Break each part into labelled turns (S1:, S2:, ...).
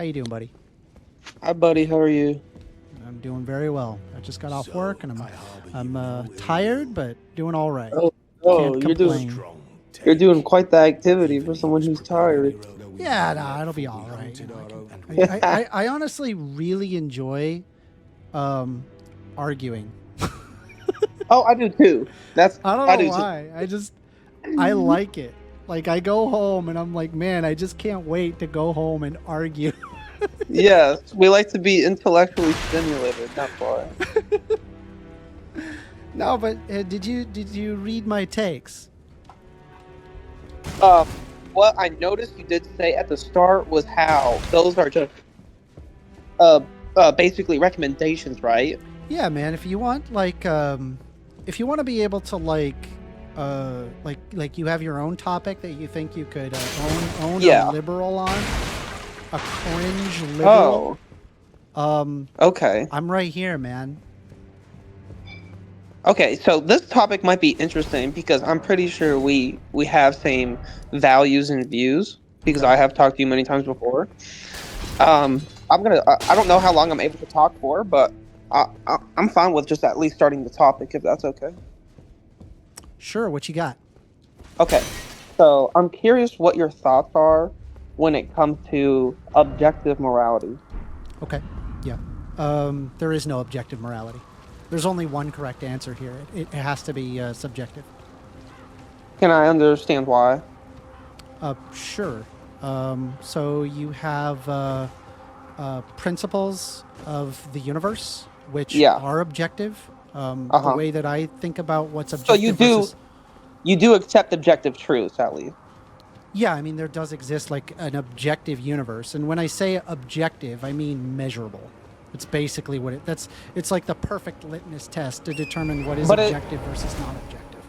S1: How you doing, buddy?
S2: Hi, buddy. How are you?
S1: I'm doing very well. I just got off work and I'm tired, but doing all right.
S2: Oh, oh,
S1: Can't complain.
S2: you're doing quite the activity for someone who's tired.
S1: Yeah, no, it'll be all right. I honestly really enjoy arguing.
S2: Oh, I do too.
S1: I don't
S2: I
S1: know
S2: do
S1: why. I like it. Like I go home and I'm like, man, I just can't wait to go home and argue.
S2: too. Yes, we like to be intellectually stimulated. That's why.
S1: No, but did you read my takes?
S2: Um, what I noticed you did say at the start was how those are just basically recommendations, right?
S1: Yeah, man. If you want, if you want to be able to like you have your own topic that you think you could own
S2: Yeah.
S1: a liberal on, a cringe liberal.
S2: Okay.
S1: I'm right here, man.
S2: Okay, so this topic might be interesting because I'm pretty sure we have same values and views because I have talked to you many times before. I don't know how long I'm able to talk for, but I'm fine with just at least starting the topic if that's okay.
S1: Sure. What you got?
S2: Okay, so I'm curious what your thoughts are when it comes to objective morality.
S1: Okay. Yeah. There is no objective morality. There's only one correct answer here. It has to be subjective.
S2: Can I understand why?
S1: Sure. So you have principles of the universe, which
S2: Yeah.
S1: are objective. The
S2: Uh-huh.
S1: way that I think about what's
S2: So
S1: objective versus...
S2: you do accept objective truths at least.
S1: Yeah, I mean, there does exist like an objective universe. And when I say objective, I mean measurable. It's basically what it's like the perfect litmus test to determine what is
S2: But
S1: objective versus not objective.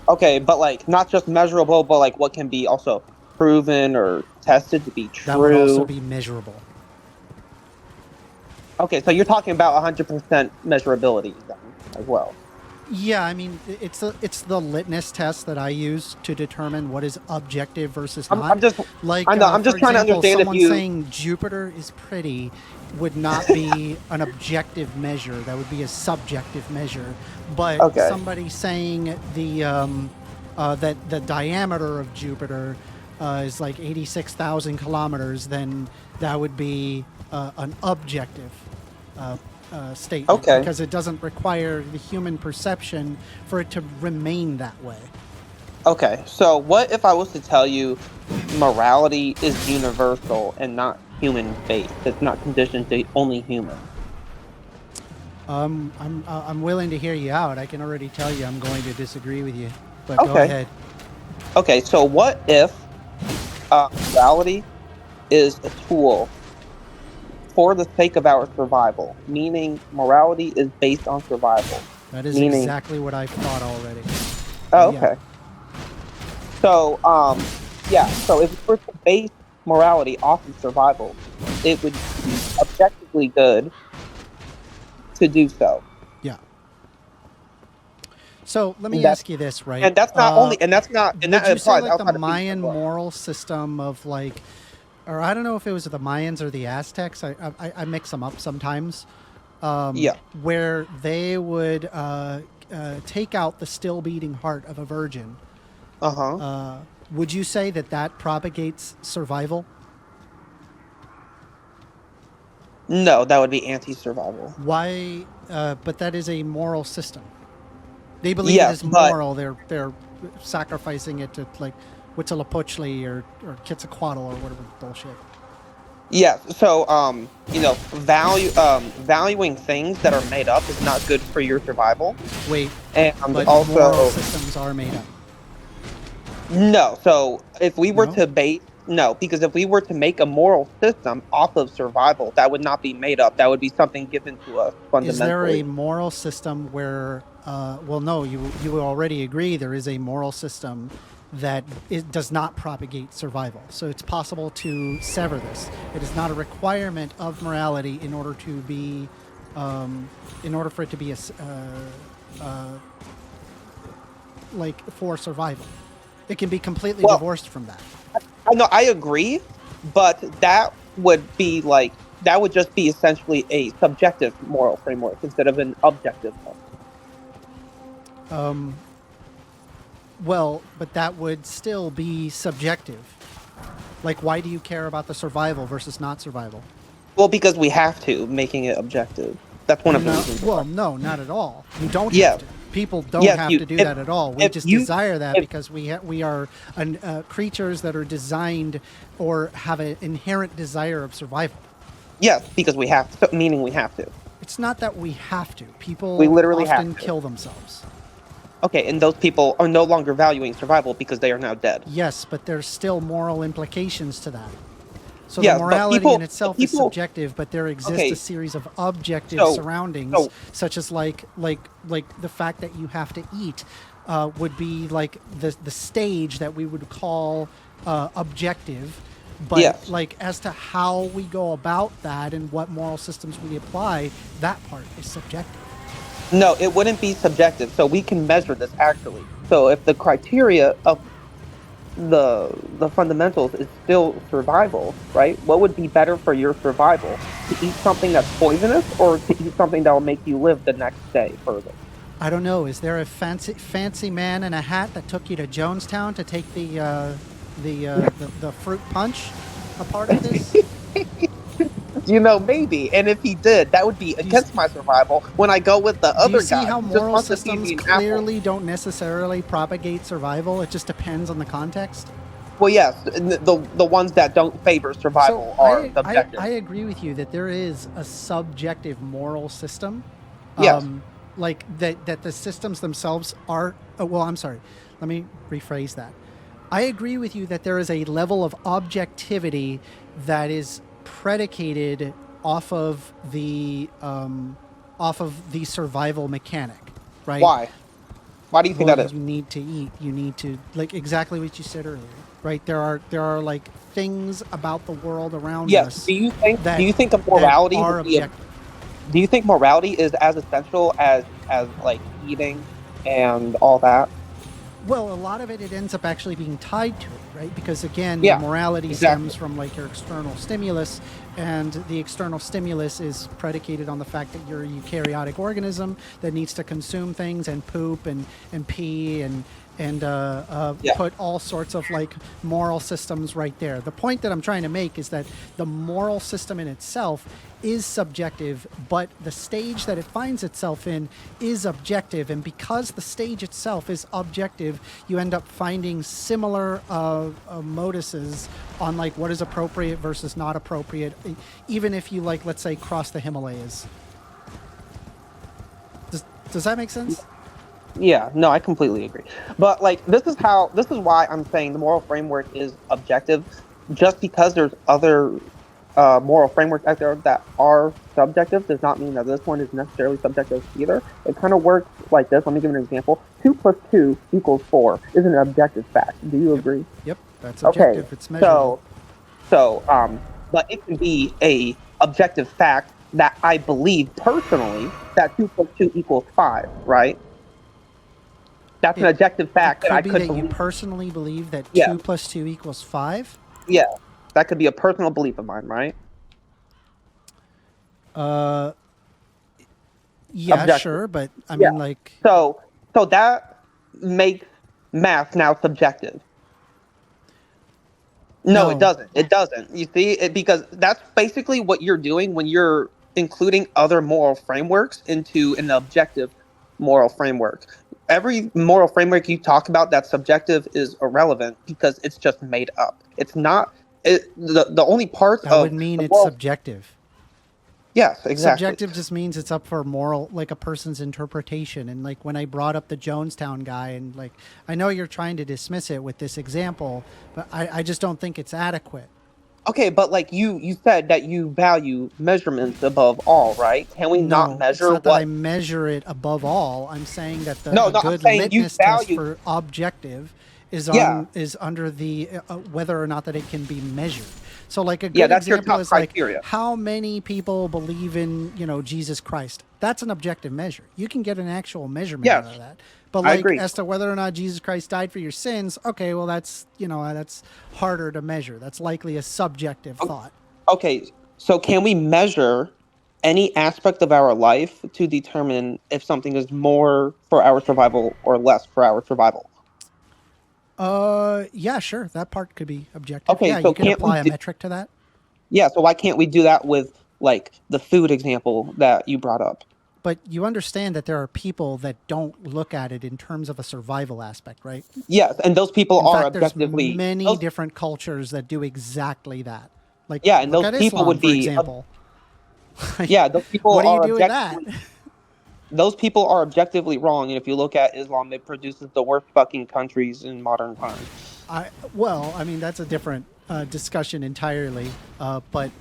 S2: Okay, but like not just measurable, but like what can be also proven or tested to be true.
S1: That would also be measurable.
S2: Okay, so you're talking about 100% measurability then as well.
S1: Yeah, I mean, it's the litmus test that I use to determine what is objective versus not.
S2: I'm just
S1: Like,
S2: I know, I'm just
S1: for
S2: trying to
S1: example,
S2: understand if
S1: someone
S2: you
S1: saying Jupiter is pretty would not be an objective measure. That would be a subjective measure. But
S2: Okay.
S1: somebody saying that the diameter of Jupiter is like 86,000 kilometers, then that would be an objective statement.
S2: Okay.
S1: Because it doesn't require the human perception for it to remain that way.
S2: Okay, so what if I was to tell you morality is universal and not human based? It's not conditioned to only human.
S1: I'm willing to hear you out. I can already tell you I'm going to disagree with you, but go
S2: Okay.
S1: ahead.
S2: Okay, so what if morality is a tool for the sake of our survival? Meaning morality is based on survival.
S1: That is
S2: Meaning-
S1: exactly what I've thought already.
S2: Oh,
S1: Yeah.
S2: okay. So, yeah, so if we're to base morality off of survival, it would be objectively good to do so.
S1: Yeah. So let me
S2: And that's-
S1: ask you this, right?
S2: And that's not only, and that's not, and
S1: Would
S2: that
S1: you say
S2: applies
S1: like
S2: outside
S1: the
S2: of
S1: Mayan
S2: people.
S1: moral system of like, or I don't know if it was the Mayans or the Aztecs. I mix them up sometimes.
S2: Yeah.
S1: Where they would take out the still beating heart of a virgin.
S2: Uh-huh.
S1: Would you say that propagates survival?
S2: No, that would be anti-survival.
S1: Why? But that is a moral system. They believe
S2: Yes,
S1: it is
S2: but-
S1: moral. They're sacrificing it to like Huitzilopochtli or Quetzalcoatl or whatever bullshit.
S2: Yeah, so valuing things that are made up is not good for your survival.
S1: Wait,
S2: And
S1: but
S2: also
S1: moral systems are made up.
S2: no, so if we were
S1: No?
S2: to base no, because if we were to make a moral system off of survival, that would not be made up. That would be something given to us fundamentally.
S1: Is there a moral system where? Well, no. You already agree there is a moral system that it does not propagate survival. So it's possible to sever this. It is not a requirement of morality in order to be, in order for it to be like for survival. It can be completely
S2: Well-
S1: divorced from that.
S2: No, I agree, but that would be like that would just be essentially a subjective moral framework instead of an objective one.
S1: Well, but that would still be subjective. Like, why do you care about the survival versus not survival?
S2: Well, because we have to, making it objective. That's one of the
S1: No,
S2: reasons.
S1: well, no, not at all. You don't
S2: Yeah.
S1: have to. People don't
S2: Yes,
S1: have
S2: you-
S1: to do
S2: if-
S1: that at all. We
S2: if
S1: just
S2: you-
S1: desire that
S2: if-
S1: because we are creatures that are designed or have an inherent desire of survival.
S2: Yes, because we have to, meaning we have to.
S1: It's not that we have to. People
S2: We literally have
S1: often
S2: to.
S1: kill themselves.
S2: Okay, and those people are no longer valuing survival because they are now dead.
S1: Yes, but there's still moral implications to that. So
S2: Yeah,
S1: the
S2: but
S1: morality
S2: people-
S1: in itself is
S2: people-
S1: subjective, but there exists
S2: Okay.
S1: a series of objective
S2: So-
S1: surroundings,
S2: so-
S1: such as like the fact that you have to eat would be like the stage that we would call objective. But
S2: Yes.
S1: like as to how we go about that and what moral systems we apply, that part is subjective.
S2: No, it wouldn't be subjective. So we can measure this actually. So if the criteria of the fundamentals is still survival, right? What would be better for your survival? To eat something that's poisonous or to eat something that will make you live the next day further?
S1: I don't know. Is there a fancy man in a hat that took you to Jonestown to take the fruit punch a part of this?
S2: You know, maybe. And if he did, that would be against my survival when I go with the
S1: Do
S2: other
S1: you see
S2: guy.
S1: how
S2: who just
S1: moral
S2: wants to feed
S1: systems
S2: me an apple.
S1: clearly don't necessarily propagate survival? It just depends on the context.
S2: Well, yes, the ones that don't favor survival are subjective.
S1: I agree with you that there is a subjective moral system.
S2: Yes.
S1: Like that the systems themselves are. Oh, well, I'm sorry. Let me rephrase that. I agree with you that there is a level of objectivity that is predicated off of the survival mechanic, right?
S2: Why? Why do you think
S1: Well,
S2: that is?
S1: you need to eat. You need to, like, exactly what you said earlier, right? There are like things about the world around
S2: Yes.
S1: us.
S2: Do you think
S1: that-
S2: a morality
S1: that are
S2: would be
S1: objective.
S2: do you think morality is as essential as like eating and all that?
S1: Well, a lot of it ends up actually being tied to it, right? Because again,
S2: Yeah,
S1: morality
S2: exactly.
S1: stems from like your external stimulus, and the external stimulus is predicated on the fact that you're a eukaryotic organism that needs to consume things and poop and pee and
S2: Yeah.
S1: put all sorts of like moral systems right there. The point that I'm trying to make is that the moral system in itself is subjective, but the stage that it finds itself in is objective. And because the stage itself is objective, you end up finding similar moduses on like what is appropriate versus not appropriate, even if you like, let's say, cross the Himalayas. Does that make sense?
S2: Yeah, no, I completely agree. But like this is why I'm saying the moral framework is objective. Just because there's other moral frameworks out there that are subjective does not mean that this one is necessarily subjective either. It kind of works like this. Let me give you an example. 2 + 2 = 4 is an objective fact. Do you agree?
S1: Yep, that's
S2: Okay.
S1: objective. It's measurable.
S2: But it can be a objective fact that I believe personally that 2 + 2 = 5, right? That's an
S1: It-
S2: objective fact
S1: It
S2: that I
S1: could be
S2: could
S1: that you
S2: believe.
S1: personally believe that
S2: Yeah.
S1: 2 + 2 = 5.
S2: Yeah, that could be a personal belief of mine, right?
S1: Yeah,
S2: Objective.
S1: sure, but I
S2: Yeah.
S1: mean, like,
S2: So that makes math now subjective. No,
S1: No.
S2: it doesn't. It doesn't. You see, because that's basically what you're doing when you're including other moral frameworks into an objective moral framework. Every moral framework you talk about that's subjective is irrelevant because it's just made up. It's not. The only part
S1: that
S2: of
S1: would mean
S2: the
S1: it's
S2: moral-
S1: subjective.
S2: Yes, exactly.
S1: Subjective just means it's up for moral, like a person's interpretation. And like when I brought up the Jonestown guy, and like I know you're trying to dismiss it with this example, but I just don't think it's adequate.
S2: Okay, but like you said that you value measurements above all, right? Can we
S1: No,
S2: not measure
S1: it's not that
S2: what?
S1: I measure it above all. I'm saying that the
S2: No,
S1: a
S2: no, I'm
S1: good
S2: saying you
S1: litmus test
S2: value-
S1: for objective is
S2: Yeah.
S1: is under the whether or not that it can be measured. So like a good
S2: Yeah, that's your
S1: example
S2: top
S1: is like
S2: criteria.
S1: how many people believe in Jesus Christ. That's an objective measure. You can get an actual measurement
S2: Yes,
S1: out of that. But
S2: I
S1: like
S2: agree.
S1: as to whether or not Jesus Christ died for your sins, okay, well that's that's harder to measure. That's likely a subjective thought.
S2: Okay, so can we measure any aspect of our life to determine if something is more for our survival or less for our survival?
S1: Yeah, sure. That part could be objective.
S2: Okay,
S1: Yeah,
S2: so
S1: you could
S2: can't we
S1: apply a
S2: do,
S1: metric to that.
S2: yeah, so why can't we do that with like the food example that you brought up?
S1: But you understand that there are people that don't look at it in terms of a survival aspect, right?
S2: Yes, and those people
S1: In
S2: are
S1: fact, there's
S2: objectively
S1: many
S2: those,
S1: different cultures that do exactly that. Like,
S2: yeah, and
S1: look
S2: those
S1: at
S2: people
S1: Islam,
S2: would
S1: for
S2: be
S1: example. Like,
S2: yeah, those people
S1: what do you
S2: are
S1: do with that?
S2: objectively those people are objectively wrong, and if you look at Islam, it produces the worst fucking countries in modern times.
S1: I mean, that's a different discussion entirely. But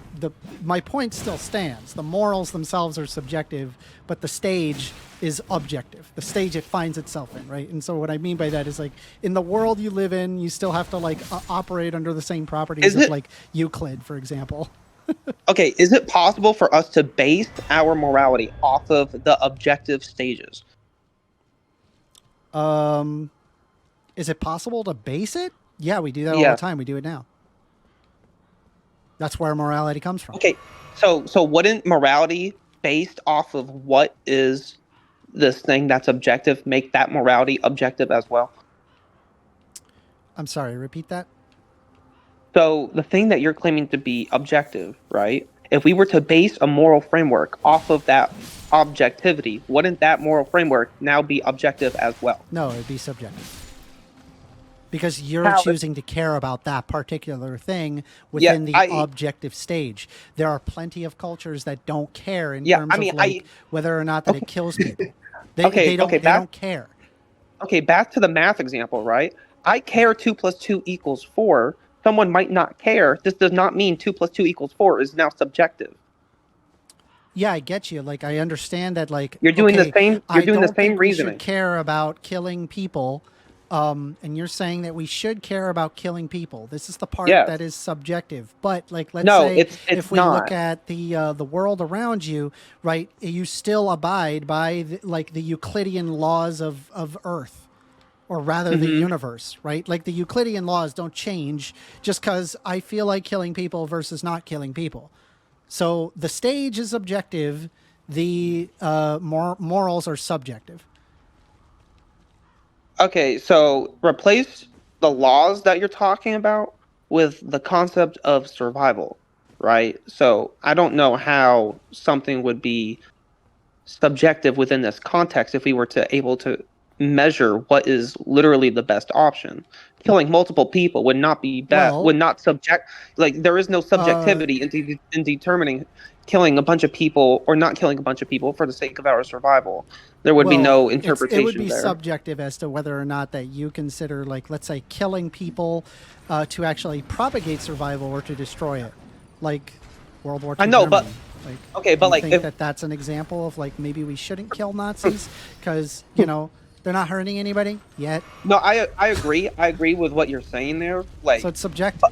S1: my point still stands. The morals themselves are subjective, but the stage is objective. The stage it finds itself in, right? And so what I mean by that is like in the world you live in, you still have to like operate under the same properties
S2: Is
S1: of
S2: it
S1: like Euclid, for example.
S2: okay? Is it possible for us to base our morality off of the objective stages?
S1: Is it possible to base it? Yeah, we do that all the
S2: Yeah.
S1: time. We do it now. That's where morality comes from.
S2: Okay. So wouldn't morality based off of what is this thing that's objective make that morality objective as well?
S1: I'm sorry, repeat that.
S2: So the thing that you're claiming to be objective, right? If we were to base a moral framework off of that objectivity, wouldn't that moral framework now be objective as well?
S1: No, it'd be subjective. Because you're
S2: How?
S1: choosing to care about that particular thing
S2: Yeah,
S1: within the objective stage. There are plenty of cultures that don't care in
S2: yeah.
S1: terms
S2: I mean,
S1: of like whether or not that it kills people. They,
S2: okay,
S1: they don't
S2: okay.
S1: they don't care.
S2: Back to the math example, right? I care 2 + 2 = 4. Someone might not care. This does not mean 2 + 2 = 4 is now subjective.
S1: Yeah, I get you. Like I understand that like
S2: You're doing the
S1: okay,
S2: same. You're
S1: I
S2: doing the
S1: don't
S2: same
S1: think we should
S2: reasoning.
S1: care about killing people. And you're saying that we should care about killing people. This is the part
S2: Yes.
S1: that is subjective. But like, let's
S2: No,
S1: say
S2: it's
S1: if we
S2: not.
S1: look at the world around you, right? You still abide by like the Euclidean laws of Earth, or rather the universe, right? Like the Euclidean laws don't change just because I feel like killing people versus not killing people. So the stage is objective. The morals are subjective.
S2: Okay, so replace the laws that you're talking about with the concept of survival, right? So I don't know how something would be subjective within this context if we were to able to measure what is literally the best option. Killing multiple people would not be bad,
S1: Well,
S2: would not subject like there is no
S1: uh,
S2: subjectivity in determining killing a bunch of people or not killing a bunch of people for the sake of our survival. There would be
S1: Well,
S2: no
S1: it would
S2: interpretation
S1: be
S2: there.
S1: subjective as to whether or not that you consider, like, let's say, killing people to actually propagate survival or to destroy it, like World War
S2: I
S1: II
S2: know, but
S1: Germany. Like,
S2: okay,
S1: do
S2: but
S1: you
S2: like
S1: think
S2: if
S1: that that's an example of like maybe we shouldn't kill Nazis because they're not hurting anybody yet?
S2: no, I agree with what you're saying there.
S1: So
S2: Like
S1: it's subjective.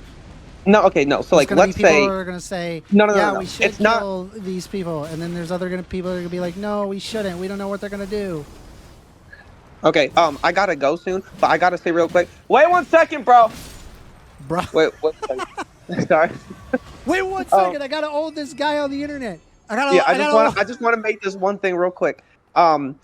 S2: no, okay, no. So
S1: There's
S2: like
S1: going to be
S2: let's
S1: people
S2: say
S1: who are going to say,
S2: no,
S1: "Yeah,
S2: no.
S1: we should
S2: It's not
S1: kill these people," and then there's other people that are going to be like, "No, we shouldn't. We don't know what they're going to do."
S2: okay. I gotta go soon, but I gotta say real quick. Wait 1 second, bro.
S1: Bro,
S2: Wait, one second. Sorry.
S1: wait 1 second. I got to own this guy on the internet.
S2: Yeah,
S1: I gotta.
S2: I just want to make this one thing real quick. Um,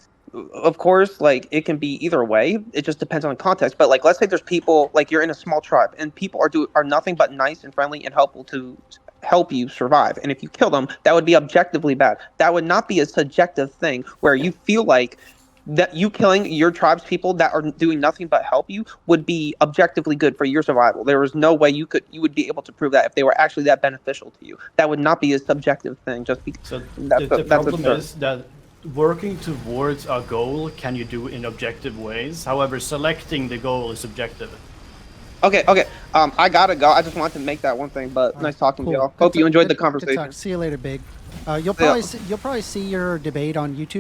S2: of course, like it can be either way. It just depends on context. But like, let's say there's people like you're in a small tribe, and people are nothing but nice and friendly and helpful to help you survive. And if you kill them, that would be objectively bad. That would not be a subjective thing where you feel like that you killing your tribe's people that are doing nothing but help you would be objectively good for your survival. There was no way you would be able to prove that if they were actually that beneficial to you. That would not be a subjective thing. Just because
S3: So
S2: that's
S3: the
S2: that's
S3: problem
S2: absurd.
S3: is that working towards a goal can you do in objective ways. However, selecting the goal is subjective.
S2: Okay. I gotta go. I just wanted to make that one thing, but
S1: All
S2: nice
S1: right,
S2: talking to
S1: cool.
S2: y'all.
S1: Good
S2: Hope you enjoyed the
S1: good talk.
S2: conversation.
S1: See you later, Big. You'll
S2: Yeah.
S1: probably see your debate on YouTube.